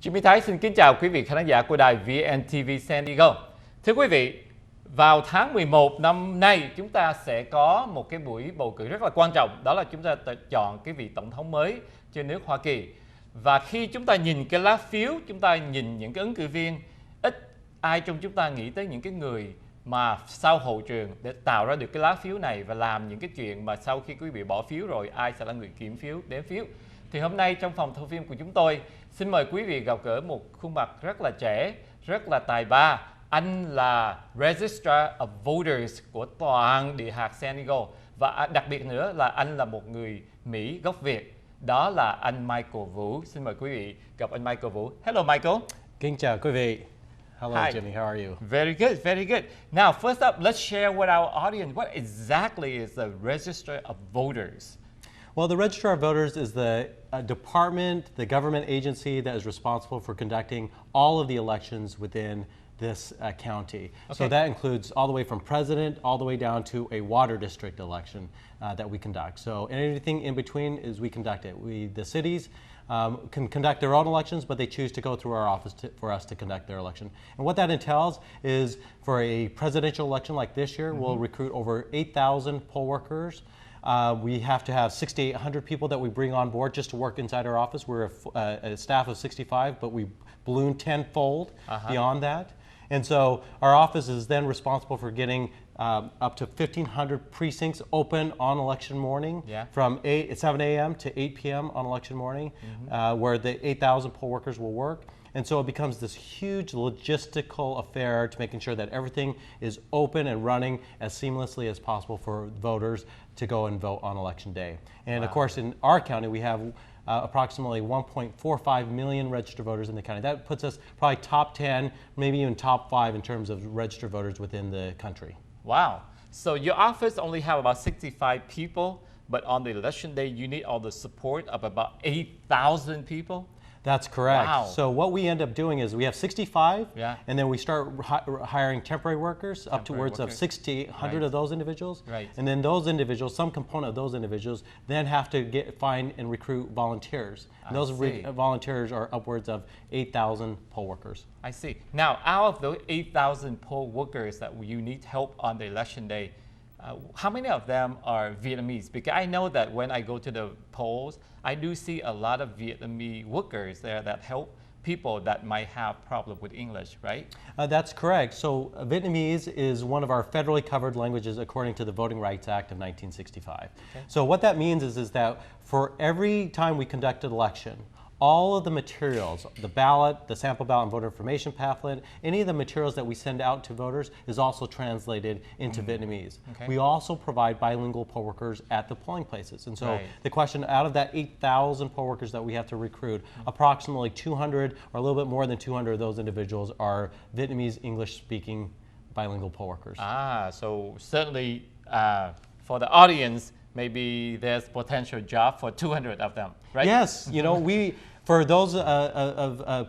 Jimmy Thái xin kính chào quý vị khán giả của đài VNTV SanDiego. Thưa quý vị, vào tháng 11 năm nay chúng ta sẽ có một cái buổi bầu cử rất là quan trọng. Đó là chúng ta chọn cái vị tổng thống mới trên nước Hoa Kỳ. Và khi chúng ta nhìn cái lá phiếu, chúng ta nhìn những cái ứng cử viên, ít ai trong chúng ta nghĩ tới những cái người mà sau hậu trường để tạo ra được cái lá phiếu này và làm những cái chuyện mà sau khi quý vị bỏ phiếu rồi ai sẽ là người kiểm phiếu, đếm phiếu. Thì hôm nay trong phòng thu phim của chúng tôi xin mời quý vị gặp gỡ một khuôn mặt rất là trẻ, rất là tài ba. Anh là Registrar of Voters của toàn địa hạt SanDiego. Và đặc biệt nữa là anh là một người Mỹ gốc Việt. Đó là anh Michael Vũ. Xin mời quý vị gặp anh Michael Vũ. Hello Michael. Kính chào quý vị. Hello Hi. Jimmy, how are you? Very good, very good. Now, first up, let's share with our audience what exactly is the Registrar of Voters. Well, the Registrar of Voters is the department, the government agency that is responsible for conducting all of the elections within this county. Okay. So that includes all the way from president all the way down to a water district election that we conduct. So anything in between is we conduct it. The cities can conduct their own elections, but they choose to go through our office for us to conduct their election. And what that entails is for a presidential election like this year, we'll recruit over 8,000 poll workers. We have to have 6,800 people that we bring on board just to work inside our office. We're a staff of 65, but we balloon tenfold beyond that. And so our office is then responsible for getting up to 1,500 precincts open on election morning from 7 a.m. to 8 p.m. on election morning, where the 8,000 poll workers will work. And so it becomes this huge logistical affair to making sure that everything is open and running as seamlessly as possible for voters to go and vote on election day. And of course, in our county, we have approximately 1.45 million registered voters in the county. That puts us probably top 10, maybe even top 5 in terms of registered voters within the country. Wow. So your office only have about 65 people, but on the election day, you need all the support of about 8,000 people? That's correct. Wow. So what we end up doing is we have 65, and then we start hiring temporary workers, upwards of 6,800 of those individuals. And then those individuals, some component of those individuals, then have to find and recruit volunteers. And those volunteers are upwards of 8,000 poll workers. I see. Now, out of those 8,000 poll workers that you need help on the election day, how many of them are Vietnamese? Because I know that when I go to the polls, I do see a lot of Vietnamese workers there that help people that might have problem with English, right? That's correct. So Vietnamese is one of our federally covered languages according to the Voting Rights Act of 1965. So what that means is that for every time we conduct an election, all of the materials, the ballot, the sample ballot and voter information pamphlet, any of the materials that we send out to voters is also translated into Vietnamese. We also provide bilingual poll workers at the polling places. And so the question, out of that 8,000 poll workers that we have to recruit, approximately 200 or a little bit more than 200 of those individuals are Vietnamese English-speaking bilingual poll workers. So certainly for the audience, maybe there's potential job for 200 of them, right? Yes, you know, for those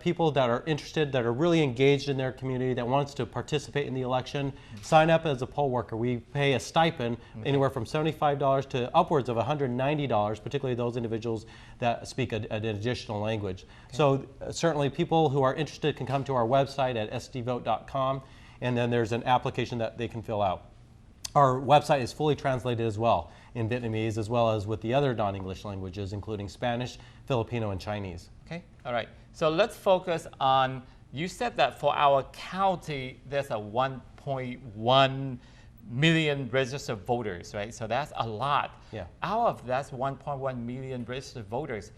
people that are interested, that are really engaged in their community, that wants to participate in the election, sign up as a poll worker. We pay a stipend anywhere from $75 to upwards of $190, particularly those individuals that speak an additional language. So certainly people who are interested can come to our website at sdvote.com, and then there's an application that they can fill out. Our website is fully translated as well in Vietnamese, as well as with the other non-English languages, including Spanish, Filipino, and Chinese. Okay, all right. So let's focus on, you said that for our county, there's a 1.1 million registered voters, right? So that's a lot. Out of that 1.1 million registered voters,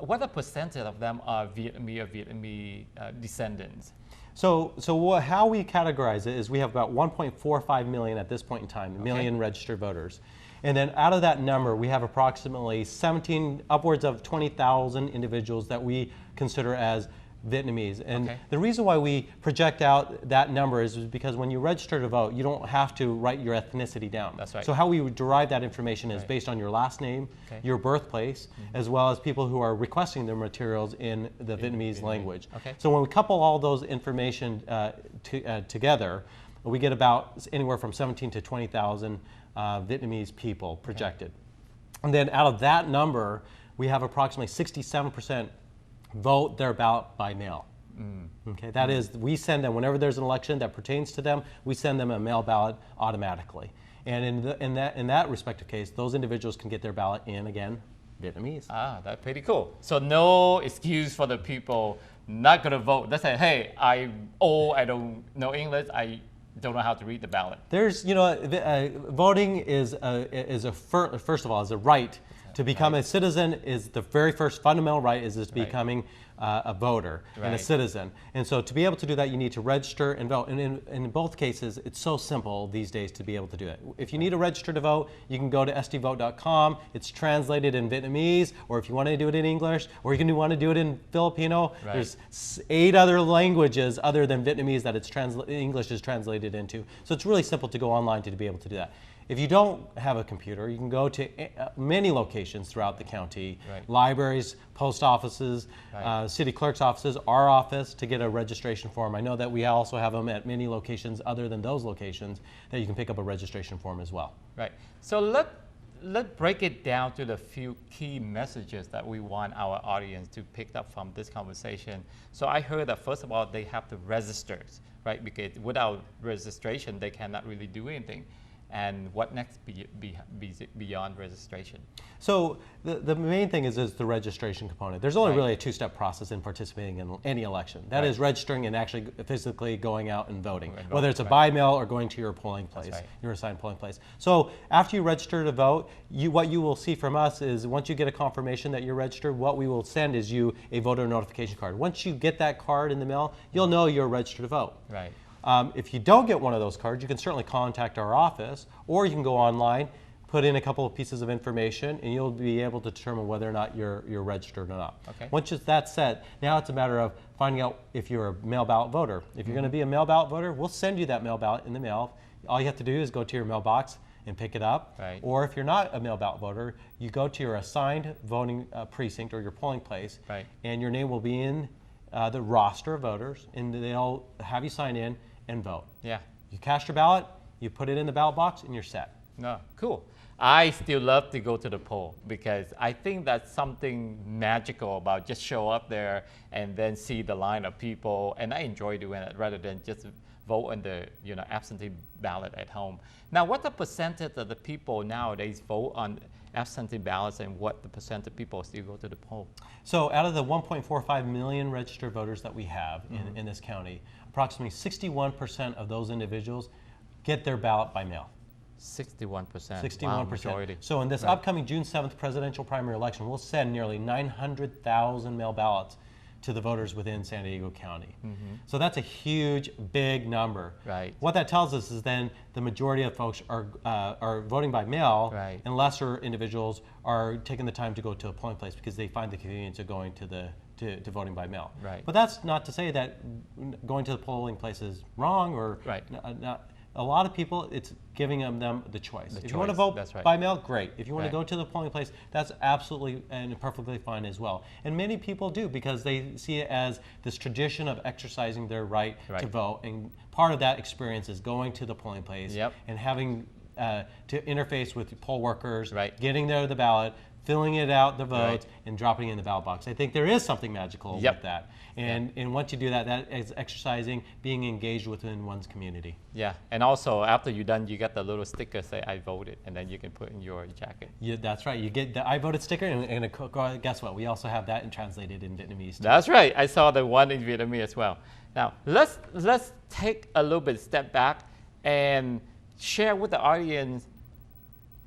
what a percentage of them are Vietnamese descendants? So how we categorize it is we have about 1.45 million at this point in time, million registered voters. And then out of that number, we have approximately upwards of 20,000 individuals that we consider as Vietnamese. And the reason why we project out that number is because when you register to vote, you don't have to write your ethnicity down. That's right. So how we would derive that information is based on your last name, your birthplace, as well as people who are requesting their materials in the Vietnamese language. So when we couple all those information together, we get about anywhere from 17 to 20,000 Vietnamese people projected. And then out of that number, we have approximately 67% vote their ballot by mail. Okay, that is, we send them, whenever there's an election that pertains to them, we send them a mail ballot automatically. And in that respective case, those individuals can get their ballot in, again, Vietnamese. Ah, that's pretty cool. So no excuse for the people not going to vote. They say, hey, I don't know English, I don't know how to read the ballot. There's, voting is first of all, is a right. To become a citizen is the very first fundamental right is becoming a voter and a citizen. And so to be able to do that, you need to register and vote. And in both cases, it's so simple these days to be able to do it. If you need to register to vote, you can go to sdvote.com. It's translated in Vietnamese, or if you want to do it in English, or you want to do it in Filipino. There's 8 other languages other than Vietnamese that English is translated into. So it's really simple to go online to be able to do that. If you don't have a computer, you can go to many locations throughout the county, libraries, post offices, city clerk's offices, our office, to get a registration form. I know that we also have them at many locations other than those locations that you can pick up a registration form as well. Right. So let's break it down to the few key messages that we want our audience to pick up from this conversation. So I heard that first of all, they have to register, right? Because without registration, they cannot really do anything. And what next beyond registration? So the main thing is the registration component. There's only really a 2-step process in participating in any election. That is registering and actually physically going out and voting, whether it's a by mail or going to your polling place, your assigned polling place. So after you register to vote, what you will see from us is once you get a confirmation that you're registered, what we will send is you a voter notification card. Once you get that card in the mail, you'll know you're registered to vote. Right. If you don't get one of those cards, you can certainly contact our office, or you can go online, put in a couple of pieces of information, and you'll be able to determine whether or not you're registered or not. Okay. Once that's set, now it's a matter of finding out if you're a mail ballot voter. If you're going to be a mail ballot voter, we'll send you that mail ballot in the mail. All you have to do is go to your mailbox and pick it up. Right. Or if you're not a mail ballot voter, you go to your assigned voting precinct or your polling place, and your name will be in the roster of voters, and they'll have you sign in and vote. Yeah. You cast your ballot, you put it in the ballot box, and you're set. No, cool. I still love to go to the poll because I think that's something magical about just show up there and then see the line of people, and I enjoy doing it rather than just vote on the absentee ballot at home. Now, what the percentage of the people nowadays vote on absentee ballots, and what the percent of people still go to the poll? So out of the 1.45 million registered voters that we have in this county, approximately 61% of those individuals get their ballot by mail. 61%. 61%. Wow, majority. So in this upcoming June 7th presidential primary election, we'll send nearly 900,000 mail ballots to the voters within SanDiego County. So that's a huge, big number. Right. What that tells us is then the majority of folks are voting by mail, and lesser individuals are taking the time to go to a polling place because they find the convenience of going to voting by mail. Right. But that's not to say that going to the polling place is wrong or not. A lot of people, it's giving them the choice. If you want to vote by mail, great. If you want to go to the polling place, that's absolutely and perfectly fine as well. And many people do because they see it as this tradition of exercising their right to vote. And part of that experience is going to the polling place and having to interface with poll workers, getting there the ballot, filling it out, the vote, and dropping it in the ballot box. I think there is something magical with that. And once you do that, that is exercising, being engaged within one's community. Yeah, and also after you're done, you get the little sticker say, I voted, and then you can put in your jacket. Yeah, that's right. You get the I voted sticker, and guess what? We also have that and translated in Vietnamese too. That's right. I saw the one in Vietnamese as well. Now, let's take a little bit step back and share with the audience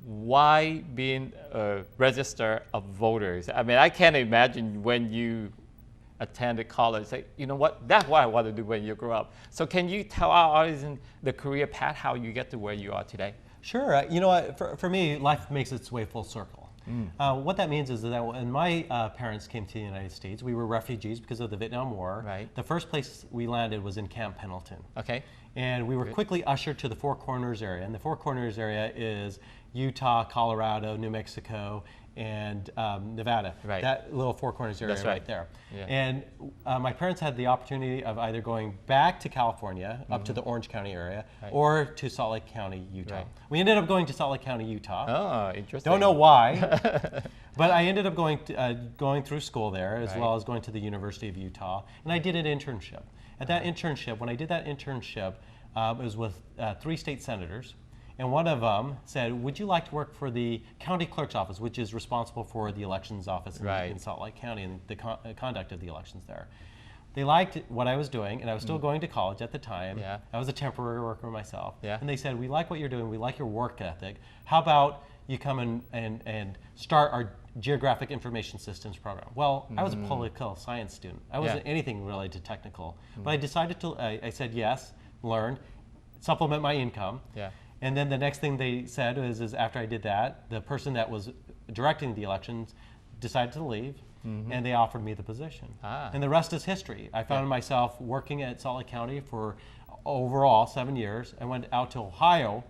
why being a register of voters. I mean, I can't imagine when you attended college, say, you know what, that's what I want to do when you grow up. So can you tell our audience the career path, how you get to where you are today? Sure. You know what, for me, life makes its way full circle. What that means is that when my parents came to the United States, we were refugees because of the Vietnam War. The first place we landed was in Camp Pendleton. Okay. And we were quickly ushered to the Four Corners area. And the Four Corners area is Utah, Colorado, New Mexico, and Nevada. That little Four Corners area right there. And my parents had the opportunity of either going back to California, up to the Orange County area, or to Salt Lake County, Utah. We ended up going to Salt Lake County, Utah. Oh, interesting. Don't know why. But I ended up going through school there, as well as going to the University of Utah, and I did an internship. At that internship, when I did that internship, it was with 3 state senators, and one of them said, would you like to work for the county clerk's office, which is responsible for the elections office in Salt Lake County and the conduct of the elections there. They liked what I was doing, and I was still going to college at the time. Yeah. I was a temporary worker myself. Yeah. And they said, we like what you're doing, we like your work ethic. How about you come and start our Geographic Information Systems program? Well, I was a political science student. I wasn't anything related to technical. But I decided to, I said yes, learn, supplement my income. Yeah. And then the next thing they said is after I did that, the person that was directing the elections decided to leave, and they offered me the position. And the rest is history. I found myself working at Salt Lake County for overall 7 years. I went out to Ohio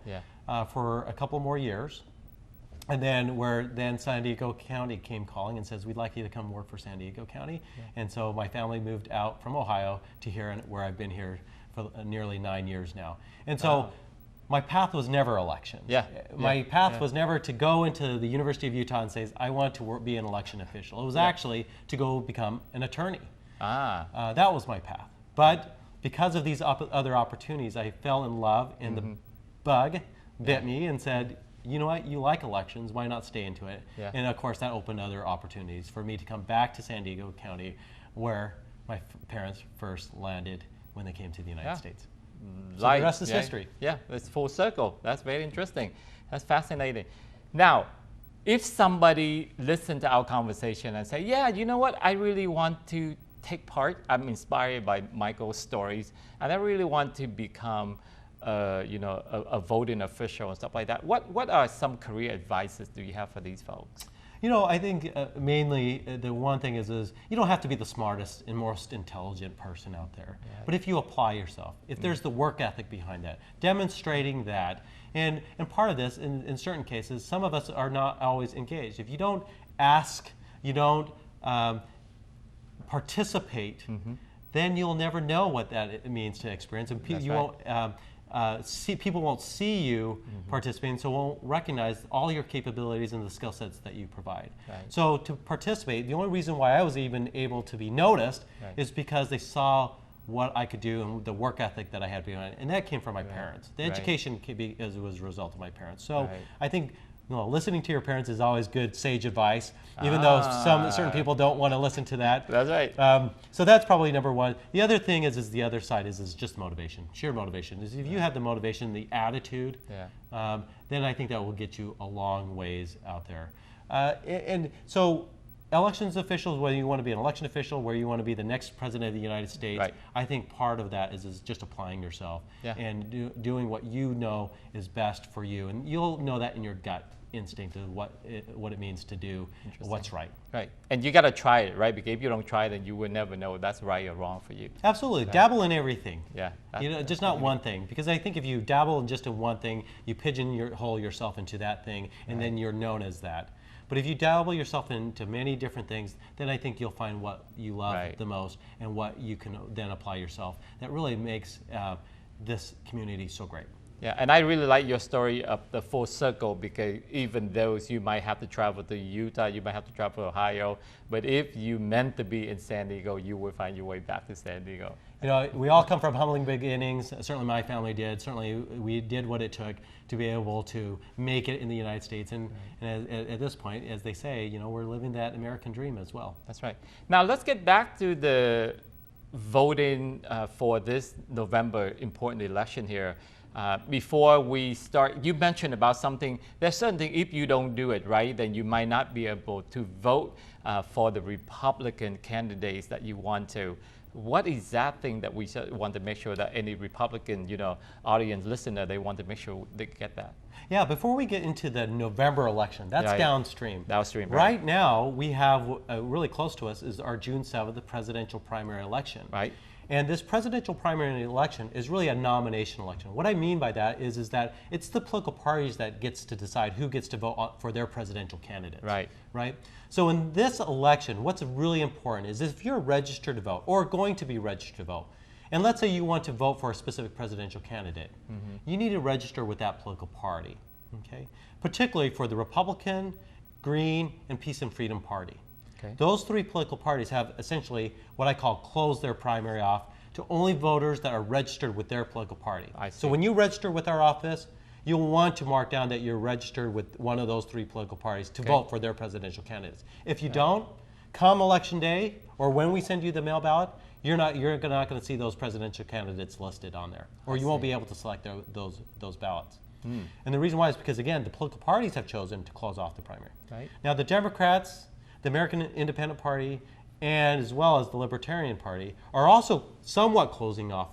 for a couple more years. And then SanDiego County came calling and says, we'd like you to come work for SanDiego County. And so my family moved out from Ohio to here, where I've been here for nearly 9 years now. And so my path was never election. My path was never to go into the University of Utah and say, I want to be an election official. It was actually to go become an attorney. That was my path. But because of these other opportunities, I fell in love, and the bug bit me and said, you know what, you like elections, why not stay into it? And of course that opened other opportunities for me to come back to SanDiego County, where my parents first landed when they came to the United States. So the rest is history. Yeah, it's full circle. That's very interesting. That's fascinating. Now, if somebody listened to our conversation and say, yeah, you know what, I really want to take part, I'm inspired by Michael's stories, and I really want to become a voting official and stuff like that. What are some career advices do you have for these folks? You know, I think mainly the one thing is you don't have to be the smartest and most intelligent person out there. But if you apply yourself, if there's the work ethic behind that, demonstrating that, and part of this, in certain cases, some of us are not always engaged. If you don't ask, you don't participate, then you'll never know what that means to experience, and you won't. People won't see you participating, so won't recognize all your capabilities and the skill sets that you provide. So to participate, the only reason why I was even able to be noticed is because they saw what I could do and the work ethic that I had behind it, and that came from my parents. The education was a result of my parents. So I think listening to your parents is always good, sage advice, even though certain people don't want to listen to that. That's right. So that's probably number one. The other thing is the other side is just motivation, sheer motivation. Is if you have the motivation, the attitude, then I think that will get you a long ways out there. And so elections officials, whether you want to be an election official, where you want to be the next president of the United States, I think part of that is just applying yourself and doing what you know is best for you. And you'll know that in your gut instinct of what it means to do what's right. Right. And you got to try it, right? Because if you don't try it, then you will never know that's right or wrong for you. Absolutely. Dabble in everything. Yeah. Just not one thing. Because I think if you dabble in just in one thing, you pigeonhole yourself into that thing, and then you're known as that. But if you dabble yourself into many different things, then I think you'll find what you love the most and what you can then apply yourself. That really makes this community so great. Yeah, and I really like your story of the full circle, because even though you might have to travel to Utah, you might have to travel to Ohio, but if you meant to be in SanDiego, you will find your way back to SanDiego. You know, we all come from humbling beginnings. Certainly my family did. Certainly we did what it took to be able to make it in the United States. And at this point, as they say, we're living that American dream as well. That's right. Now let's get back to the voting for this November important election here. Before we start, you mentioned about something, there's certain thing, if you don't do it right, then you might not be able to vote for the Republican candidates that you want to. What is that thing that we want to make sure that any Republican, audience listener, they want to make sure they get that? Yeah, before we get into the November election, that's downstream. Downstream, right now, we have really close to us is our June 7th, the presidential primary election. Right. And this presidential primary election is really a nomination election. What I mean by that is that it's the political parties that gets to decide who gets to vote for their presidential candidates. Right. So in this election, what's really important is if you're registered to vote or going to be registered to vote, and let's say you want to vote for a specific presidential candidate, you need to register with that political party. Okay. Particularly for the Republican, Green, and Peace and Freedom Party. Okay. Those three political parties have essentially what I call closed their primary off to only voters that are registered with their political party. I see. So when you register with our office, you'll want to mark down that you're registered with one of those three political parties to vote for their presidential candidates. If you don't, come election day or when we send you the mail ballot, you're not going to see those presidential candidates listed on there, or you won't be able to select those ballots. And the reason why is because, again, the political parties have chosen to close off the primary. Right. Now, the Democrats, the American Independent Party, and as well as the Libertarian Party are also somewhat closing off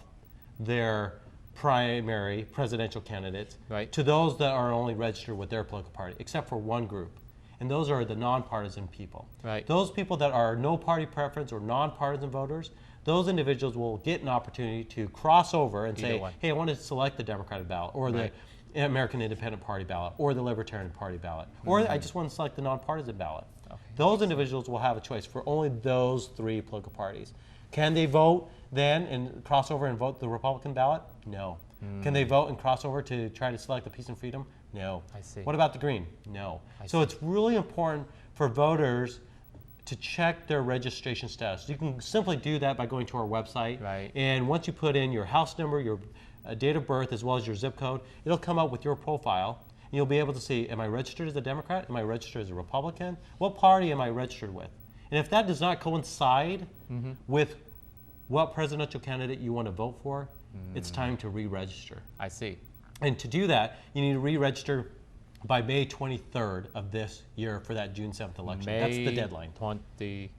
their primary presidential candidates to those that are only registered with their political party, except for one group. And those are the nonpartisan people. Right. Those people that are no party preference or nonpartisan voters, those individuals will get an opportunity to cross over and say, hey, I want to select the Democratic ballot or the American Independent Party ballot or the Libertarian Party ballot, or I just want to select the nonpartisan ballot. Okay. Those individuals will have a choice for only those three political parties. Can they vote then and cross over and vote the Republican ballot? No. Can they vote and cross over to try to select the Peace and Freedom? No. I see. What about the Green? No. So it's really important for voters to check their registration status. You can simply do that by going to our website. Right. And once you put in your house number, your date of birth, as well as your zip code, it'll come up with your profile. And you'll be able to see, am I registered as a Democrat? Am I registered as a Republican? What party am I registered with? And if that does not coincide with what presidential candidate you want to vote for, it's time to re-register. I see. And to do that, you need to re-register by May 23rd of this year for that June 7th election. That's the deadline. May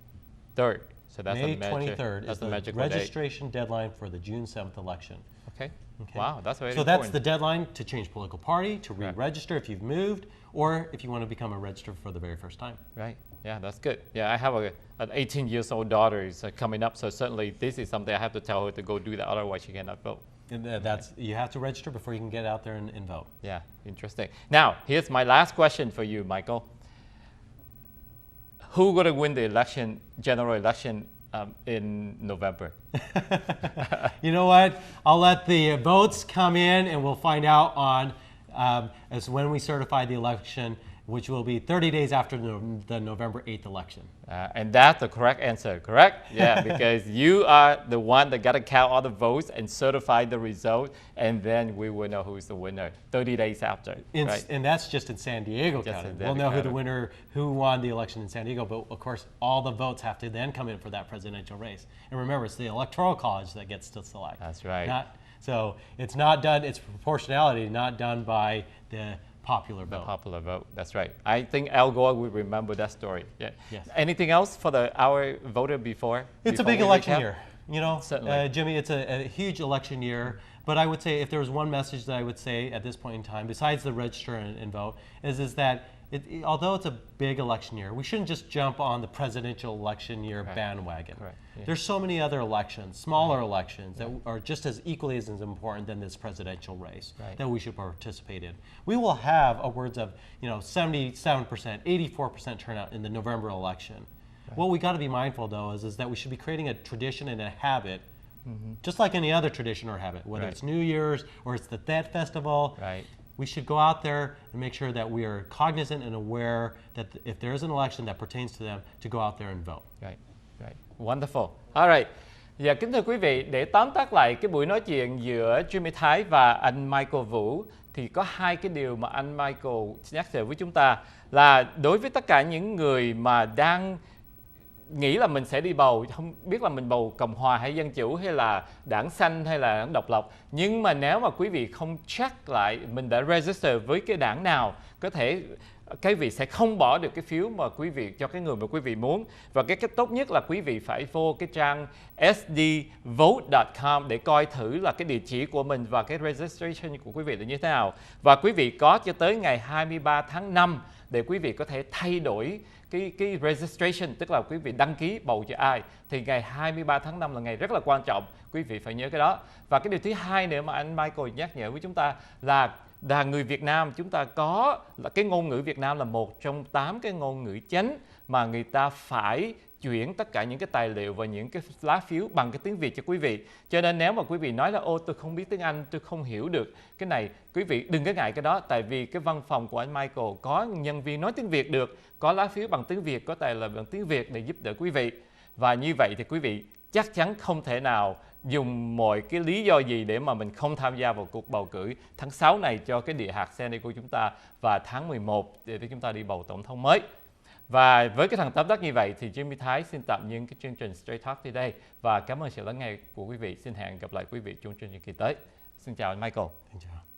23rd. So that's May the 23rd is the the registration deadline for the June 7th election. Okay. Wow, that's very So important. that's the deadline to change political party, to re-register if you've moved, or if you want to become a registered for the very first time. Right. Yeah, that's good. Yeah, I have an 18-year-old daughter is coming up, so certainly this is something I have to tell her to go do that, otherwise she cannot vote. And you have to register before you can get out there and vote. Yeah, interesting. Now, here's my last question for you, Michael. Who's going to win the election, general election in November? You know what? I'll let the votes come in and we'll find out on as when we certify the election, which will be 30 days after the November 8th election. And that's the correct answer, correct? Yeah, because you are the one that got to count all the votes and certify the result, and then we will know who's the winner 30 days after. Right? And that's just in SanDiego County. We'll know who won the election in SanDiego, but of course, all the votes have to then come in for that presidential race. And remember, it's the Electoral College that gets to select. That's right. So it's not done, it's proportionality, not done by the popular vote. The popular vote, that's right. I think Al Gore will remember that story. Yeah. Yes. Anything else for our voter before? It's a big election year. You know, Certainly. Jimmy, it's a huge election year. But I would say if there was one message that I would say at this point in time, besides the register and vote, is that although it's a big election year, we shouldn't just jump on the presidential election year bandwagon. Correct. Yeah. There's so many other elections, smaller elections, that are just as equally as important than this presidential race that we should participate in. We will have upwards of 77%, 84% turnout in the November election. What we got to be mindful, though, is that we should be creating a tradition and a habit, just like any other tradition or habit, whether it's New Year's or it's the Tet Festival. Right. We should go out there and make sure that we are cognizant and aware that if there is an election that pertains to them, to go out there and vote. Right. Right. Wonderful. All right. Dạ, kính thưa quý vị, để tóm tắt lại cái buổi nói chuyện giữa Jimmy Thái và anh Michael Vũ, thì có hai cái điều mà anh Michael nhắc nhở với chúng ta là đối với tất cả những người mà đang nghĩ là mình sẽ đi bầu, không biết là mình bầu Cộng hòa hay Dân chủ hay là đảng xanh hay là đảng độc lập, nhưng mà nếu mà quý vị không check lại mình đã register với cái đảng nào, có thể quý vị sẽ không bỏ được cái phiếu mà quý vị cho cái người mà quý vị muốn. Và cái cách tốt nhất là quý vị phải vô cái trang sdvote.com để coi thử là cái địa chỉ của mình và cái registration của quý vị là như thế nào. Và quý vị có cho tới ngày 23 tháng 5 để quý vị có thể thay đổi cái registration, tức là quý vị đăng ký bầu cho ai. Thì ngày 23 tháng 5 là ngày rất là quan trọng, quý vị phải nhớ cái đó. Và cái điều thứ hai nữa mà anh Michael nhắc nhở với chúng ta là người Việt Nam chúng ta có là cái ngôn ngữ Việt Nam là một trong 8 cái ngôn ngữ chính mà người ta phải chuyển tất cả những cái tài liệu và những cái lá phiếu bằng cái tiếng Việt cho quý vị. Cho nên nếu mà quý vị nói là ô tôi không biết tiếng Anh, tôi không hiểu được cái này, quý vị đừng có ngại cái đó, tại vì cái văn phòng của anh Michael có nhân viên nói tiếng Việt được, có lá phiếu bằng tiếng Việt, có tài liệu bằng tiếng Việt để giúp đỡ quý vị. Và như vậy thì quý vị chắc chắn không thể nào dùng mọi cái lý do gì để mà mình không tham gia vào cuộc bầu cử tháng 6 này cho cái địa hạt SanDiego của chúng ta, và tháng 11 để chúng ta đi bầu tổng thống mới. Và với cái thằng tóm tắt như vậy thì Jimmy Thái xin tạm dừng cái chương trình Straight Talk today và cảm ơn sự lắng nghe của quý vị. Xin hẹn gặp lại quý vị trong chương trình kỳ tới. Xin chào anh Michael. Xin chào.